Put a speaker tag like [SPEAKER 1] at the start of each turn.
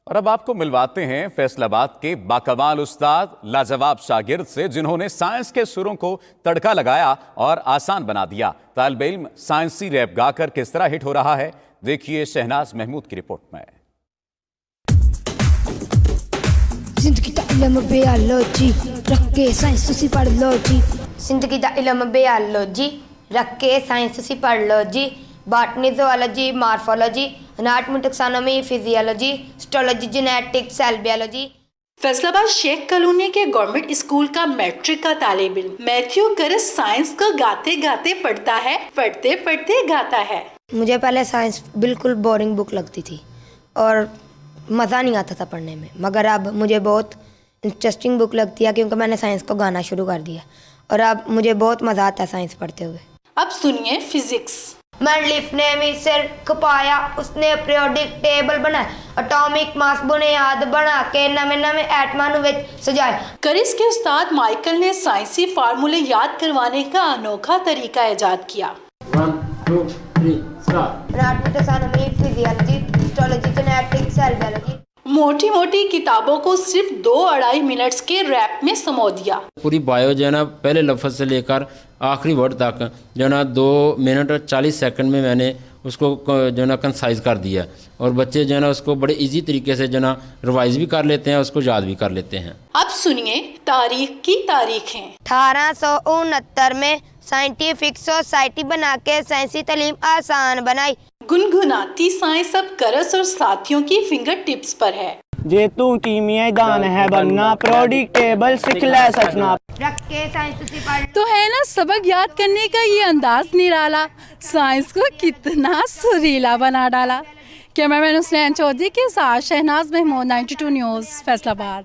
[SPEAKER 1] और अब आपको मिलवाते हैं फैसलाबाद के बाकमाल उस्ताद लाजवाब शागिर्द से, जिन्होंने साइंस के सुरों को तड़का लगाया और आसान बना दिया। तालिब इल्म साइंसी रैप गाकर किस तरह हिट हो रहा है, देखिए शहनाज महमूद की रिपोर्ट में।
[SPEAKER 2] जिंदगी दा इल्म बायोलॉजी रख के साइंस तुसी पढ़ लो जी।
[SPEAKER 3] जिंदगी दा इल्म बायोलॉजी रख के साइंस तुसी पढ़ लो जी। Botany, zoology, morphology, anatomy, taxonomy, physiology, histology, genetics, cell biology.
[SPEAKER 4] Faisalabad Sheikh colony के गवर्नमेंट स्कूल का मैट्रिक का तालिब इल्म मैथ्यू करस साइंस को गाते गाते पढ़ता है, पढ़ते पढ़ते गाता है।
[SPEAKER 3] मुझे पहले साइंस बिल्कुल बोरिंग बुक लगती थी और मज़ा नहीं आता था पढ़ने में, मगर अब मुझे बहुत इंटरेस्टिंग बुक लगती है क्योंकि मैंने साइंस को गाना शुरू कर दिया और अब मुझे बहुत मज़ा आता है साइंस पढ़ते हुए।
[SPEAKER 4] अब सुनिए फिजिक्स।
[SPEAKER 3] मैंडलीफ ने मिस्र खपाया, उसने पीरियोडिक टेबल बनाया, एटॉमिक मास बुनियाद बना के नवे नवे एटमां नूं विच सजाया।
[SPEAKER 4] करिस के उस्ताद माइकल ने साइंसी फार्मूले याद करवाने का अनोखा तरीका इजाद किया।
[SPEAKER 5] 1 2 3 start.
[SPEAKER 3] Anatomy, taxonomy, physiology, histology, genetics, cell biology. मोटी मोटी किताबों को सिर्फ 2-2.5 मिनट्स के रैप में समो दिया।
[SPEAKER 5] पूरी बायो जो है ना, पहले लफ्ज़ से लेकर आखिरी वर्ड तक जो है ना 2 मिनट और 40 सेकंड में मैंने उसको जो है ना कंसाइज कर दिया और बच्चे जो है ना उसको बड़े इजी तरीके से जो है ना रिवाइज भी कर लेते हैं, उसको याद भी कर लेते हैं।
[SPEAKER 4] अब सुनिए तारीख की तारीखें।
[SPEAKER 3] 1869 में साइंटिफिक सोसाइटी बना के साइंसी तालीम आसान बनाई।
[SPEAKER 4] गुनगुनाती साइंस अब करस और साथियों की फिंगर टिप्स पर है।
[SPEAKER 6] जे तू कीमियाई दान है बनना, पीरियोडिक टेबल सीख ले सचना।
[SPEAKER 3] रख के साइंस तुसी पढ़।
[SPEAKER 7] तो है ना, सबक याद करने का ये अंदाज निराला, साइंस को कितना सुरीला बना डाला। कैमरामैन हुसैन चौधरी के साथ शहनाज महमूद, 92 न्यूज़, फैसलाबाद।